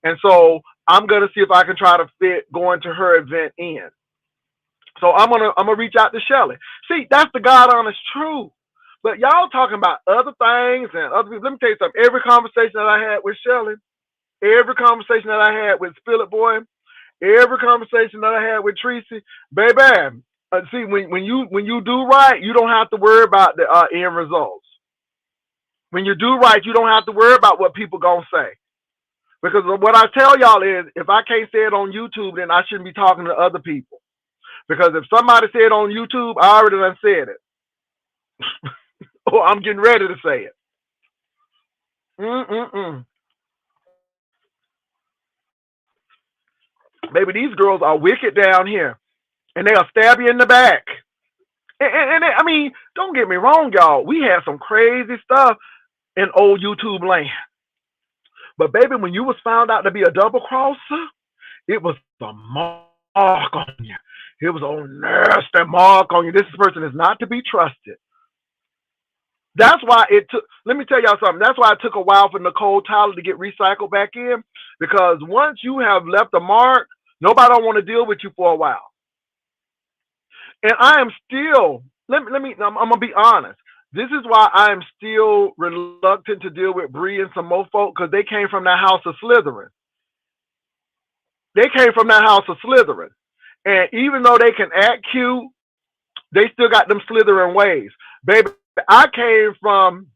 and so I'm gonna see if I can try to fit going to her event in. So I'm gonna reach out to Shelly. See, that's the God honest truth. But y'all talking about other things and other people. Let me tell you something. Every conversation that I had with Shelly, every conversation that I had with Philip Boy, every conversation that I had with Tracy, baby. See, when you do right, you don't have to worry about the end results. When you do right, you don't have to worry about what people gonna say. Because what I tell y'all is, if I can't say it on YouTube, then I shouldn't be talking to other people. Because if somebody said it on YouTube, I already done said it. Or I'm getting ready to say it. Mm-mm-mm. Baby, these girls are wicked down here. And they'll stab you in the back. I mean, don't get me wrong, y'all. We had some crazy stuff in old YouTube land. But baby, when you was found out to be a double crosser, it was a mark on you. It was a nasty mark on you. This person is not to be trusted. That's why it took. Let me tell y'all something. That's why it took a while for Nicole Tyler to get recycled back in, because once you have left a mark, nobody don't want to deal with you for a while. And I am still. I'm gonna be honest. This is why I am still reluctant to deal with Bree and some more folk because they came from that house of Slytherin. They came from that house of Slytherin. And even though they can act cute, they still got them Slytherin ways. Baby, I came from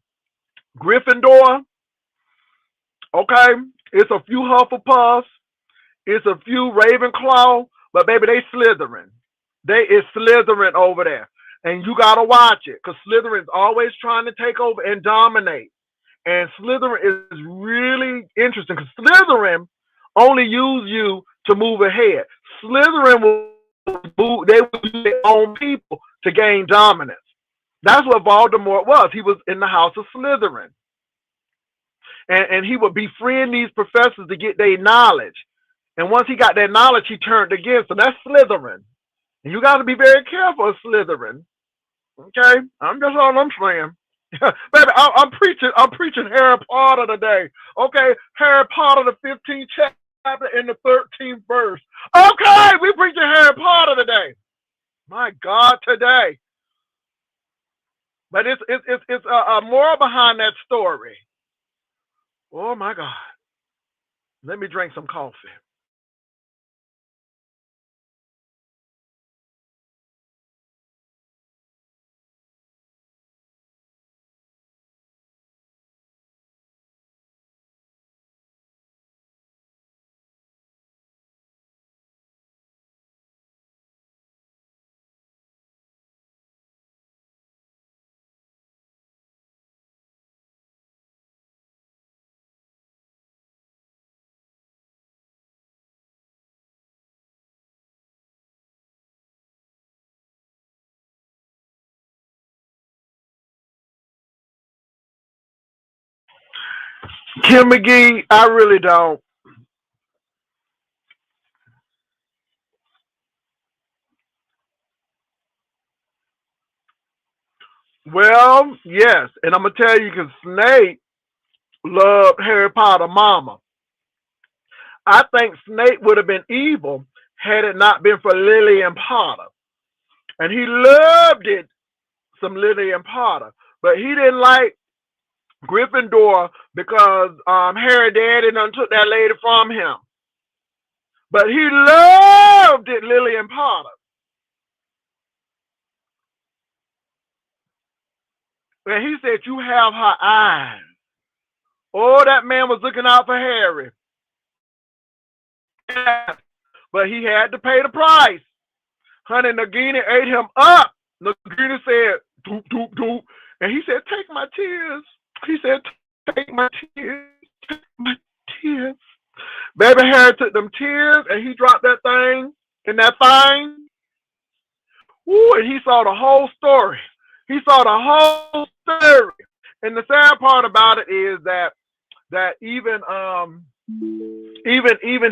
Gryffindor, okay? It's a few Hufflepuffs, it's a few Ravenclaw, but baby, they Slytherin. They is Slytherin over there. And you gotta watch it, because Slytherin's always trying to take over and dominate. And Slytherin is really interesting, because Slytherin only use you to move ahead. Slytherin they will use their own people to gain dominance. That's what Voldemort was. He was in the house of Slytherin. And he would befriend these professors to get their knowledge. And once he got that knowledge, he turned against them. That's Slytherin. And you got to be very careful of Slytherin. Okay? That's all I'm saying. Baby, I'm preaching Harry Potter today. Okay? Harry Potter, the 15th chapter and the 13th verse. Okay, we preaching Harry Potter today. My God, today. But it's a moral behind that story. Oh my God. Let me drink some coffee. Kim McGee, I really don't. Well, yes, and I'm gonna tell you because Snape loved Harry Potter mama. I think Snape would have been evil had it not been for Lillian Potter. And he loved it, some Lillian Potter. But he didn't like Gryffindor because Harry Daddy done took that lady from him. But he loved it, Lillian Potter. And he said, you have her eyes. Oh, that man was looking out for Harry. But he had to pay the price. Honey, Nagini ate him up. Nagini said, doop, doop, doop. And he said, take my tears. He said, take my tears. Take my tears. Baby Harry took them tears and he dropped that thing in that thing. Ooh, and he saw the whole story. He saw the whole story. And the sad part about it is that even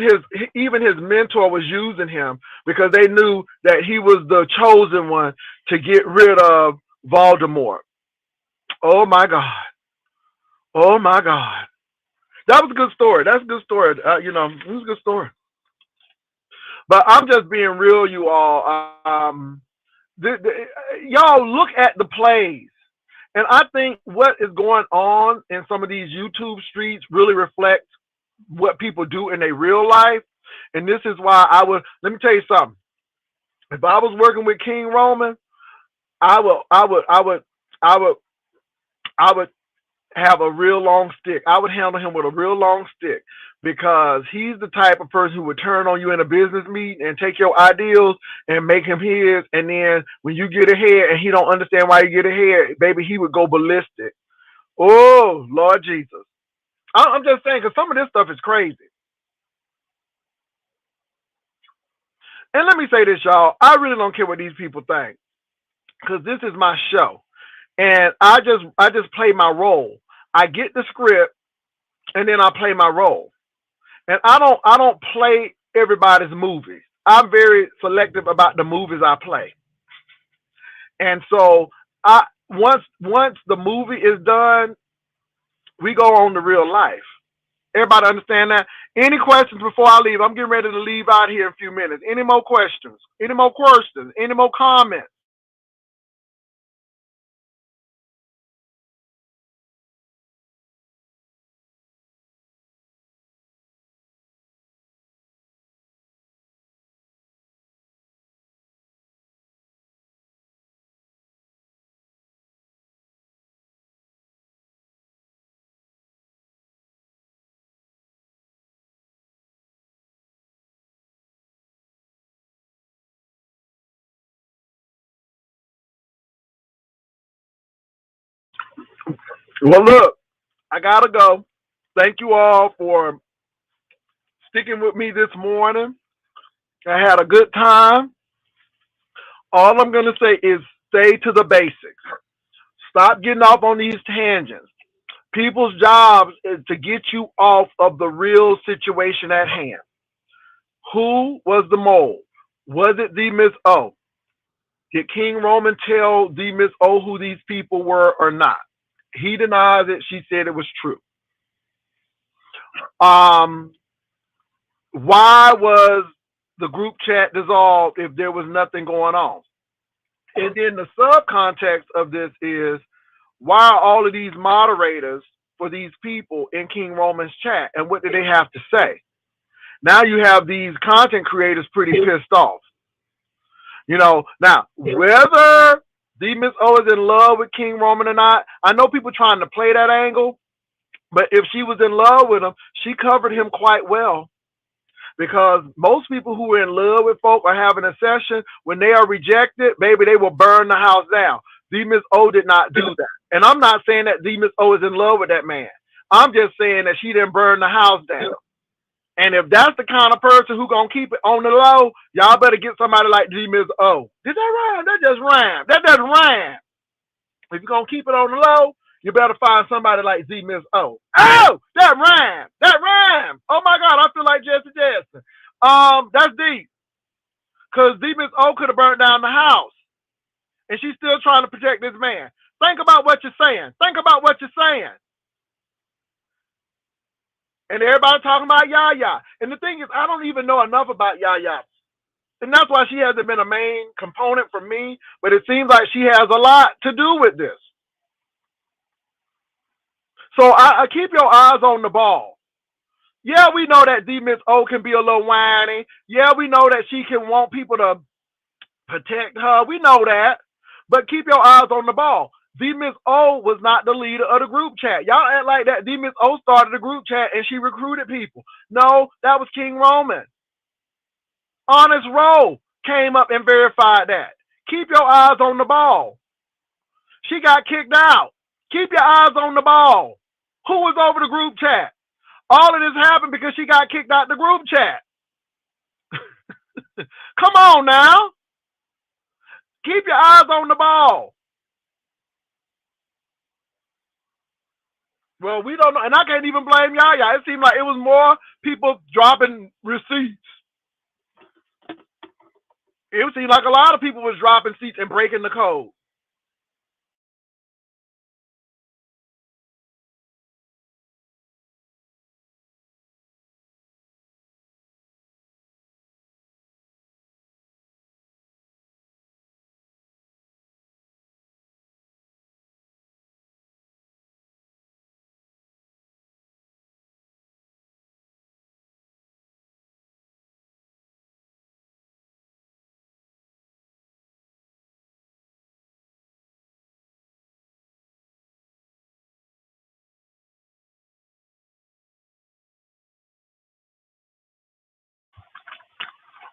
his mentor was using him because they knew that he was the chosen one to get rid of Voldemort. Oh my God. Oh my God. That was a good story. That's a good story. It was a good story. But I'm just being real, you all. Y'all look at the plays. And I think what is going on in some of these YouTube streets really reflects what people do in their real life. And this is why let me tell you something. If I was working with King Roman, I would have a real long stick. I would handle him with a real long stick because he's the type of person who would turn on you in a business meeting and take your ideals and make him his. And then when you get ahead and he don't understand why you get ahead, baby, he would go ballistic. Oh, Lord Jesus. I'm just saying because some of this stuff is crazy. And let me say this, y'all. I really don't care what these people think because this is my show. And I just play my role. I get the script and then I play my role. And I don't play everybody's movies. I'm very selective about the movies I play. And so once the movie is done, we go on to real life. Everybody understand that? Any questions before I leave? I'm getting ready to leave out here in a few minutes. Any more questions? Any more questions? Any more comments? Well, look, I gotta go. Thank you all for sticking with me this morning. I had a good time. All I'm gonna say is stay to the basics. Stop getting off on these tangents. People's jobs is to get you off of the real situation at hand. Who was the mole? Was it the Miss O? Did King Roman tell the Miss O who these people were or not? He denies it. She said it was true. Um, why was the group chat dissolved if there was nothing going on? And then the subcontext of this is why are all of these moderators for these people in King Roman's chat and what do they have to say? Now you have these content creators pretty pissed off. Now whether the Miss O is in love with King Roman or not, I know people trying to play that angle, but if she was in love with him, she covered him quite well. Because most people who are in love with folk are having a session. When they are rejected, baby, they will burn the house down. The Miss O did not do that. And I'm not saying that the Miss O is in love with that man. I'm just saying that she didn't burn the house down. And if that's the kind of person who gonna keep it on the low, y'all better get somebody like D Miss O. Did that rhyme? That just rhyme. That doesn't rhyme. If you're gonna keep it on the low, you better find somebody like Z Miss O. Oh, that rhyme. That rhyme. Oh my God, I feel like Jesse Jackson. That's deep. Cause Z Miss O could have burnt down the house. And she's still trying to protect this man. Think about what you're saying. Think about what you're saying. And everybody talking about Yaya. And the thing is, I don't even know enough about Yaya. And that's why she hasn't been a main component for me. But it seems like she has a lot to do with this. So I keep your eyes on the ball. Yeah, we know that D Miss O can be a little whiny. Yeah, we know that she can want people to protect her. We know that. But keep your eyes on the ball. D Miss O was not the leader of the group chat. Y'all act like that D Miss O started the group chat and she recruited people. No, that was King Roman. Honest Rowe came up and verified that. Keep your eyes on the ball. She got kicked out. Keep your eyes on the ball. Who was over the group chat? All of this happened because she got kicked out the group chat. Come on now. Keep your eyes on the ball. Well, we don't know. And I can't even blame Yaya. It seemed like it was more people dropping receipts. It seemed like a lot of people was dropping seats and breaking the code.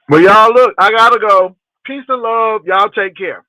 Well, y'all, look, I gotta go. Peace and love. Y'all take care.